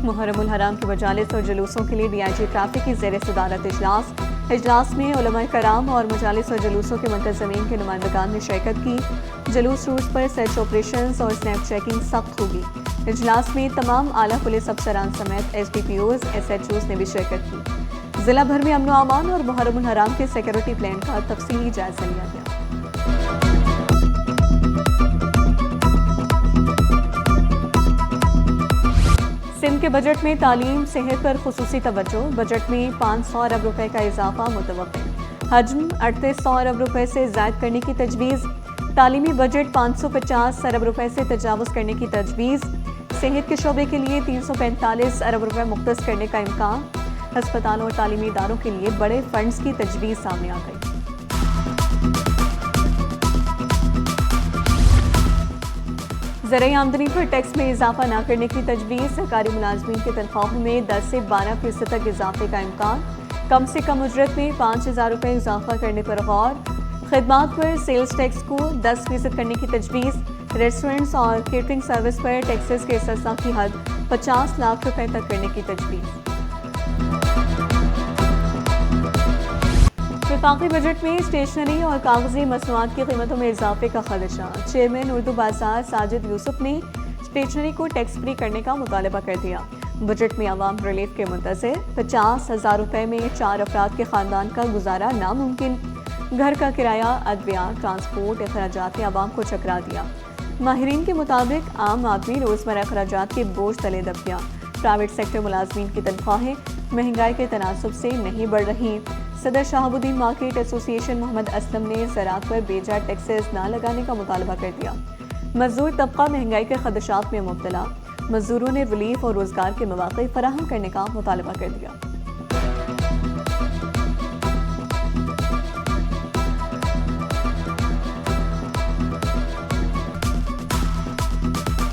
मुहर्रमुल हराम के मजालिस और जुलूसों के लिए डीआईजी ट्रैफिक की ज़ेर सदारत इजलास में उलमा कराम और मजालिस और जुलूसों के मुंतज़मीन के नुमाइंदगान ने शिरकत की। जुलूस रूट पर सर्च ऑपरेशन और स्नैप चेकिंग सख्त होगी। इजलास में तमाम आला पुलिस अफसरान समेत SDPOs SHOs ने भी शिरकत की। जिला भर में अमन अमान और मुहर्रमुल हराम के सिक्योरिटी प्लान का तफसीली जायजा लिया गया। सिंध के बजट में तालीम सेहत पर खुसूसी तवज्जो। बजट में 500 अरब रुपए का इजाफा मुतवक्किल। हजम 3800 अरब रुपए से जायद करने की तजवीज़। तालीमी बजट 550 अरब रुपए से तजावुज़ करने की तजवीज़। सेहत के शोबे के लिए 345 अरब रुपए मुख्तस करने का इम्कान। अस्पतालों और तालीमी इदारों के लिए बड़े फंड्स की तजवीज़ सामने आ गई। ज़राई आमदनी पर टैक्स में इजाफा न करने की तजवीज़। सरकारी मुलाजमीन की तनख्वाहों में 10 से 12% तक इजाफे का इम्कान। कम से कम उजरत में 5000 रुपये इजाफा करने पर गौर। खिदमात पर सेल्स टैक्स को 10% करने की तजवीज़। रेस्टोरेंट्स और केटरिंग सर्विस पर टैक्सेस के इस्तिस्ना की हद 50 लाख रुपए तक करने की तजवीज़। वफाकी बजट में स्टेशनरी और कागजी मसनूआत की कीमतों में इजाफे का खदशा। चेयरमैन उर्दू बाजार साजिद यूसुफ ने स्टेशनरी को टैक्स फ्री करने का मुतालबा कर दिया। बजट में आवाम रिलीफ के मुंतज़िर 50,000 रुपए में 4 अफराद के खानदान का गुजारा नामुमकिन। घर का किराया, अदविया, ट्रांसपोर्ट अखराजात ने आवाम को चकरा दिया। माहिरीन के मुताबिक आम आदमी रोज़मर्रा अखराजात के बोझ तले दब गया। प्राइवेट सेक्टर मुलाजमीन की तनख्वाहें महंगाई के तनासुब से नहीं बढ़ रही। सदर शहाबुद्दीन मार्केट एसोसिएशन मोहम्मद असलम ने ज़राअत पर बेजा टैक्सेस न लगाने का मुतालबा कर दिया। मजदूर तबका महंगाई के खदशात में मुब्तला। मजदूरों ने रिलीफ और रोजगार के मौक़े फराहम करने का मुतालबा कर दिया।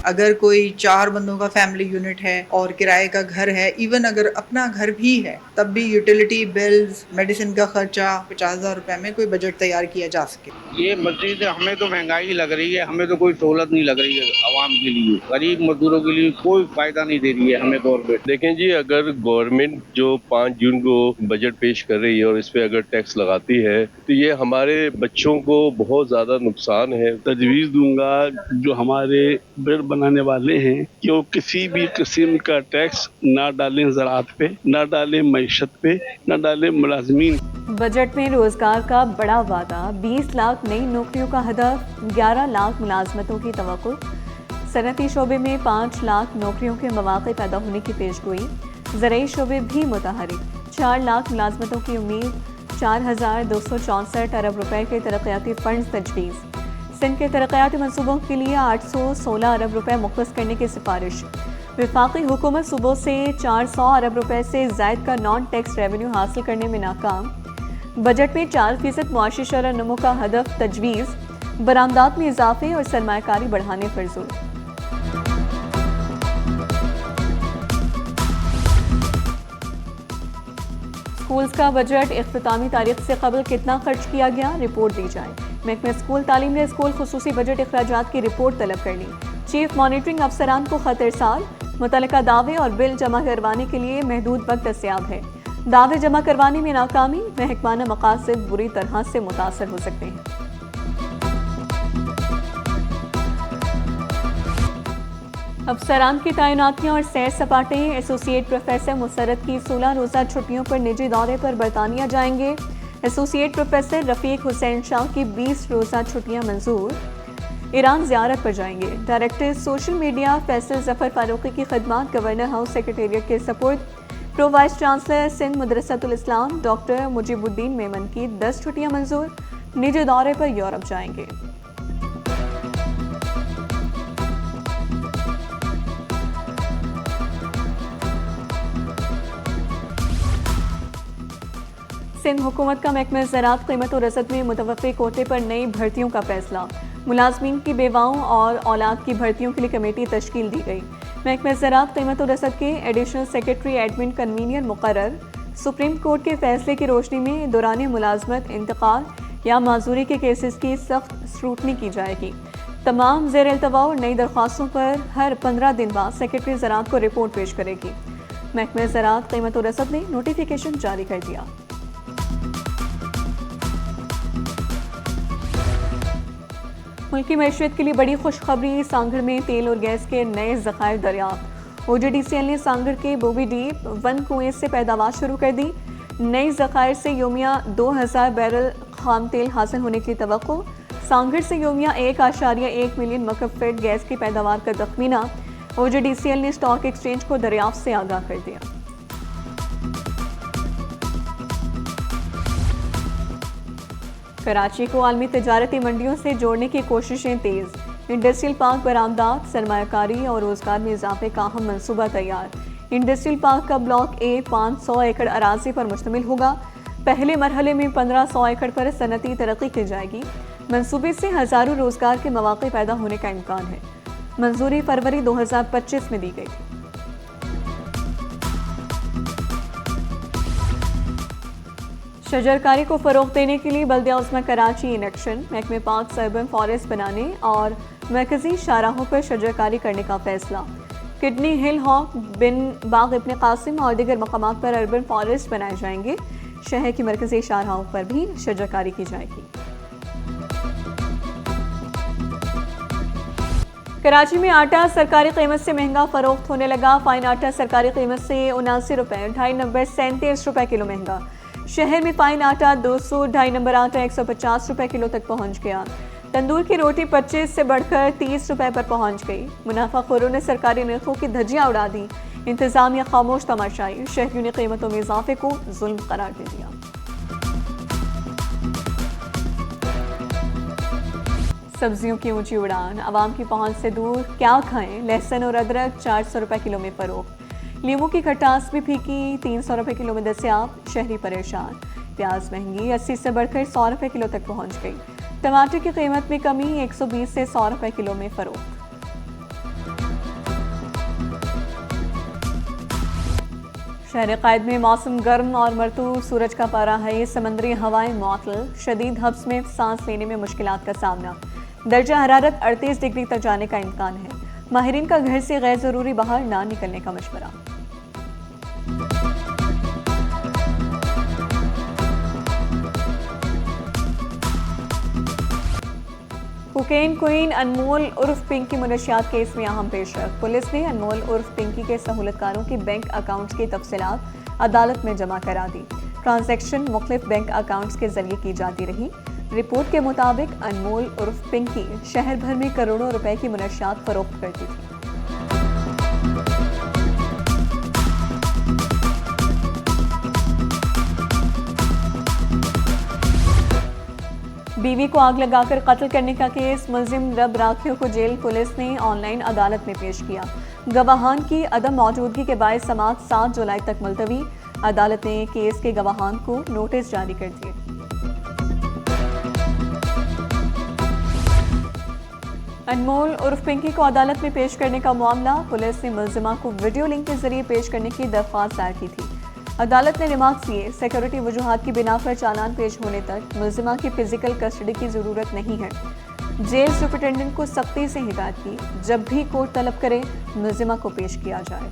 अगर कोई 4 बंदों का फैमिली यूनिट है और किराए का घर है, इवन अगर अपना घर भी है, तब भी यूटिलिटी बिल्स, मेडिसिन का खर्चा 50,000 रुपए में कोई बजट तैयार किया जा सके। ये मस्जिद हमें तो महंगाई लग रही है, हमें तो कोई सहूलत नहीं लग रही है। आवाम के लिए, गरीब मजदूरों के लिए कोई फायदा नहीं दे रही है हमें गवर्नमेंट। देखें जी, अगर गवर्नमेंट जो 5 जून को बजट पेश कर रही है और इस पे अगर टैक्स लगाती है तो ये हमारे बच्चों को बहुत ज्यादा नुकसान है। तजवीज़ दूंगा जो हमारे बिल बनाने वाले हैं कि वो किसी भी किस्म का टैक्स ना डालें ज़राअत पे, ना डालें मईशत पे, ना डालें मुलाजमीन। बजट में रोजगार का बड़ा वादा। 20 लाख नई नौकरियों का हदफ। 11 लाख मुलाजमतों की तवक्को। सनती शोबे में 5 लाख नौकरियों के मौक़े पैदा होने की पेशगोई। ज़राई शोबे भी मुतहरिक। 4 लाख मुलाजमतों की उम्मीद। 4,264 अरब रुपए के तरक्याती फंड तजवीज़। सिंध के तरक्याती मनसूबों के लिए 816 अरब रुपए मुख्तस करने की सिफारिश। वफाकी हुकूमत सूबों से 400 अरब रुपए से ज़ायद का नॉन टैक्स रेवेन्यू हासिल करने में नाकाम। बजट में 4% मुआशी शरह नमो का हदफ तजवीज़। बरामदात में इजाफे और सरमायाकारी बढ़ाने पर जोर। स्कूल्स का बजट इख्तितामी तारीख से कबल कितना खर्च किया गया, रिपोर्ट दी जाए। महकमा स्कूल तालीम ने स्कूल खुसूसी बजट अखराजात की रिपोर्ट तलब कर ली। चीफ मॉनिटरिंग अफसरान को खत इरसाल। मुतल्लिका दावे और बिल जमा करवाने के लिए महदूद वक्त दस्तियाब है। दावे जमा करवाने में नाकामी, महकमाना मकासद बुरी तरह से मुतासर हो सकते हैं। अफसरान की तैनातियाँ और सैर सपाटे। एसोसिएट प्रोफेसर मुसरत की 16 रोज़ा छुट्टियों पर निजी दौरे पर बरतानिया जाएंगे। एसोसिएट प्रोफेसर रफ़ीक हुसैन शाह की 20 रोज़ा छुट्टियां मंजूर। ईरान ज़ियारत पर जाएंगे। Director social media Faisal Zafar Farooqui की खिदमात गवर्नर हाउस सेक्रेटेरिएट के सपुर्द। Pro vice chancellor Sindh Madressatul Islam doctor Mujeebuddin Memon की 10 छुट्टियां मंजूर। निजी दौरे पर यूरोप जाएंगे। सिंध हुकूमत का महकमा ज़राअत कीमत और रसद में मुतवक्किल कोटे पर नई भर्तियों का फैसला। मुलाजमीन की बेवाओं और औलाद की भर्तियों के लिए कमेटी तश्कील दी गई। महकमा ज़राअत कीमत और रसद के एडिशनल सेक्रेटरी एडमिन कन्वीनियर मुकर्रर। सुप्रीम कोर्ट के फैसले की रोशनी में दौरान मुलाजमत, इंतकाल या माजूरी के केसेस की सख्त स्क्रूटनी की जाएगी। तमाम ज़ेर इल्तवा और नई दरख्वास्तों पर हर 15 दिन बाद सेक्रेटरी ज़राअत को रिपोर्ट पेश करेगी। महकमे ज़राअत कीमत और रसद ने नोटिफिकेशन जारी कर दिया। मुल्की मैशियत के लिए बड़ी खुशखबरी, सांगड़ में तेल और गैस के नए ज़खायर दरियाफ्त। OGDCL ने सांगड़ के बोबी डीप 1 कुएं से पैदावार शुरू कर दी। नई ज़खायर से योमिया 2000 बैरल खाम तेल हासिल होने की तवक्को। सांगड़ से योमिया 1.1 मिलियन मकब फीट गैस की पैदावार का तखमीना। OGDCL ने स्टॉक एक्सचेंज को दरियाफ्त से आगाह कर दिया। कराची को आलमी तजारती मंडियों से जोड़ने की कोशिशें तेज। इंडस्ट्रियल पार्क बरामदात, सरमायाकारी और रोजगार में इजाफे का अहम मनसूबा तैयार। इंडस्ट्रियल पार्क का ब्लॉक ए 500 एकड़ अराजी पर मुश्तमिल होगा। पहले मरहले में 1500 एकड़ पर सनती तरक्की की जाएगी। मनसूबे से हजारों रोजगार के मौके पैदा होने का इम्कान है। मंजूरी फरवरी 2025 में दी गई थी। शजरकारी को फरोग देने के लिए बल्दिया उस्मा कराची इन एक्शन। महकमे पाक से अर्बन फॉरेस्ट बनाने और मरकजी शाहराहों पर शजरकारी करने का फैसला। किडनी हिल, हॉक, बिन बाग इब्न कासिम और दीगर मकामात पर अर्बन फॉरेस्ट बनाए जाएंगे। शहर की मरकजी शाहराहों पर भी शजरकारी की जाएगी। कराची में आटा सरकारी कीमत से महंगा फरोख्त होने लगा। फाइन आटा सरकारी कीमत से 79 रुपये, 2.5 नंबर 37 रुपये किलो महंगा। शहर में फाइन आटा 200, 2.5 नंबर आटा 150 रुपये किलो तक पहुंच गया। तंदूर की रोटी 25 से बढ़कर 30 रुपये पर पहुंच गई। मुनाफाखोरों ने सरकारी नरखों की धज्जियां उड़ा दी। इंतजामिया खामोश तमाशाई। शहरियों ने कीमतों में इजाफे को जुल्म करार दे दिया। सब्जियों की ऊंची उड़ान, आवाम की पहुंच से दूर, क्या खाएं? लहसुन और अदरक 400 रुपये किलो में फरोख्त। लीमू की खटास भी फीकी, 300 रुपये किलो में दस्याब। शहरी परेशान। प्याज महंगी 80 से बढ़कर 100 रुपये किलो तक पहुंच गई। टमाटर की कीमत में कमी, 120 से 100 रुपये किलो में फरोख्त। शहर क़ायद में मौसम गर्म और मरतूब, सूरज का पारा है। समंदरी हवाएं मअतल, शदीद हब्स में सांस लेने में मुश्किलात का सामना। दर्जा हरारत 38 डिग्री तक जाने का इम्कान है। माहिरीन का घर से गैर जरूरी बाहर ना निकलने का मशवरा। कोकेन क्वीन अनमोल उर्फ पिंकी मुनशियात केस में अहम पेशरफ। पुलिस ने अनमोल उर्फ पिंकी के सहूलतकारों की बैंक अकाउंट्स की तफसीलात अदालत में जमा करा दी। ट्रांजैक्शन मुख्तलिफ बैंक अकाउंट्स के जरिए की जाती रही। रिपोर्ट के मुताबिक अनमोल उर्फ पिंकी शहर भर में करोड़ों रुपए की मुनशियात फरोख्त करती थी। बीवी को आग लगाकर कत्ल करने का केस, मुलजिम रब राखियों को जेल पुलिस ने ऑनलाइन अदालत में पेश किया। गवाहान की अदम मौजूदगी के बायस समाअत 7 जुलाई तक मुलतवी। अदालत ने केस के गवाहान को नोटिस जारी कर दिए। अनमोल उर्फ पिंकी को अदालत में पेश करने का मामला, पुलिस ने मुलजिमा को वीडियो लिंक के जरिए पेश करने की दरख्वास्त दायर की थी। अदालत ने रिमार्क्स दिए, सिक्योरिटी वजूहात की बिना पर चालान पेश होने तक मुलजिमा की फिजिकल कस्टडी की जरूरत नहीं है। जेल सुपरिटेंडेंट को सख्ती से हिदायत की, जब भी कोर्ट तलब करे मुलजिमा को पेश किया जाए।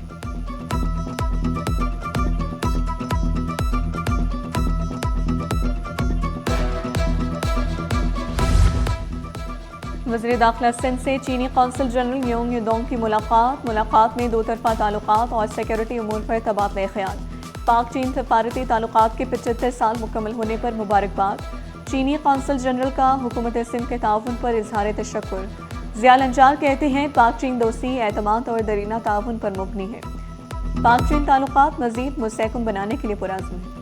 वज़ीर दाखिला सिंध से चीनी कौंसल जनरल योंग युदोंग की मुलाकात में दो तरफा ताल्लुकात और सिक्योरिटी उमूर पर तबादला ख्याल। पाक चीन सफारती ताल्लुकात के 75 साल मुकम्मल होने पर मुबारकबाद। चीनी कौंसल जनरल का हुकूमत सिंध के ताउन पर इजहार तशक्कुर। ज़िया लंजार कहते हैं, पाक चीन दोस्ती, एतमाद और दरीना ताउन पर मुबनी है। पाक चीन ताल्लुकात मज़ीद मुस्तहकम बनाने के लिए पुरअज़्म है।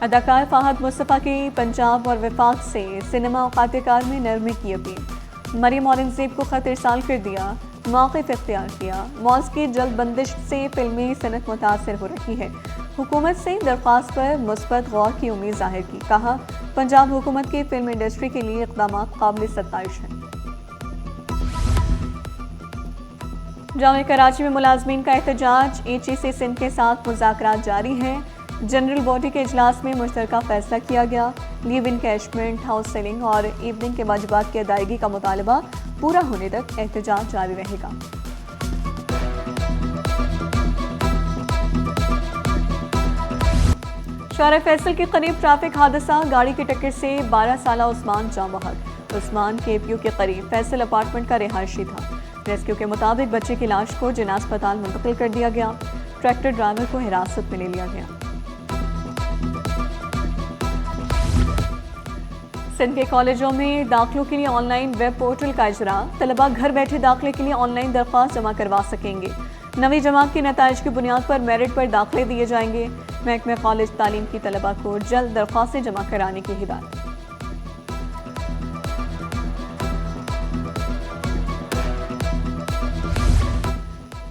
अदाकार फ़ाहद मुस्तफ़ा की पंजाब और वफाक से सिनेमा औकातकार में नरमी की अपील। मरियम औरंगज़ेब को ख़त इरसाल कर दिया, मौक़िफ़ इख्तियार किया। मौज़ की जल्द बंदिश से फिल्मी सनत मुतासर हो रही है। हुकूमत से दरख्वास्त पर मुस्बत गौर की उम्मीद जाहिर की। कहा, पंजाब हुकूमत की फिल्म इंडस्ट्री के लिए इक़दामात काबिल सत्ताइश हैं। जामे कराची में मुलाजमीन का एहतजाज, HEC सिंध के साथ मुज़ाकरात जारी हैं। जनरल बॉडी के इजलास में मुश्तरका फैसला किया गया। लीव इनकैशमेंट, हाउस सेलिंग और इवनिंग के वाजिबात की अदायगी का मुतालबा पूरा होने तक एहतजाज जारी रहेगा। शारा फैसल के करीब ट्रैफिक हादसा, गाड़ी की टक्कर से 12 साल उस्मान जाँ बहक। उस्मान केपीयू के करीब फैसल अपार्टमेंट का रिहायशी था। रेस्क्यू के मुताबिक बच्चे की लाश को जिना अस्पताल मुंतकिल कर दिया गया। ट्रैक्टर ड्राइवर को हिरासत में ले लिया गया। सिंध के कॉलेजों में दाखिलों के लिए ऑनलाइन वेब पोर्टल का इजरा, तलबा घर बैठे दाखिले के लिए ऑनलाइन दरख्वास्त जमा करवा सकेंगे। नवी जमात के नताइज की बुनियाद पर मेरिट पर दाखिले दिए जाएंगे। महकमे कॉलेज तालीम की तलबा को जल्द दरख्वास्तें जमा कराने की हिदायत।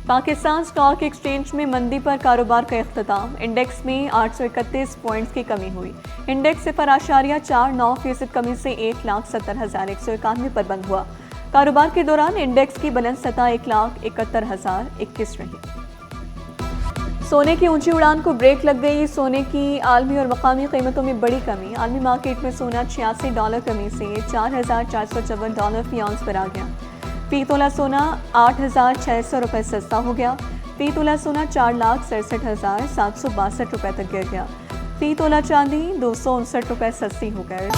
पाकिस्तान स्टॉक एक्सचेंज में मंदी पर कारोबार का इख्तिताम, इंडेक्स में 831 पॉइंट्स की कमी हुई। इंडेक्स 0.49% कमी से 1,70,191 पर बंद हुआ। कारोबार के दौरान इंडेक्स की बुलंद सतह 1,71,021 रही। सोने की ऊंची उड़ान को ब्रेक लग गई। सोने की आलमी और मकामी कीमतों में बड़ी कमी। आलमी मार्केट में सोना $86 कमी से $4,454 फी आउंस पर आ गया। फी तोला सोना 8,600 रुपये सस्ता हो गया। फी तोला सोना 4,67,762 रुपये तक गिर गया। फी तोला चांदी 259 रुपये सस्ती हो गए।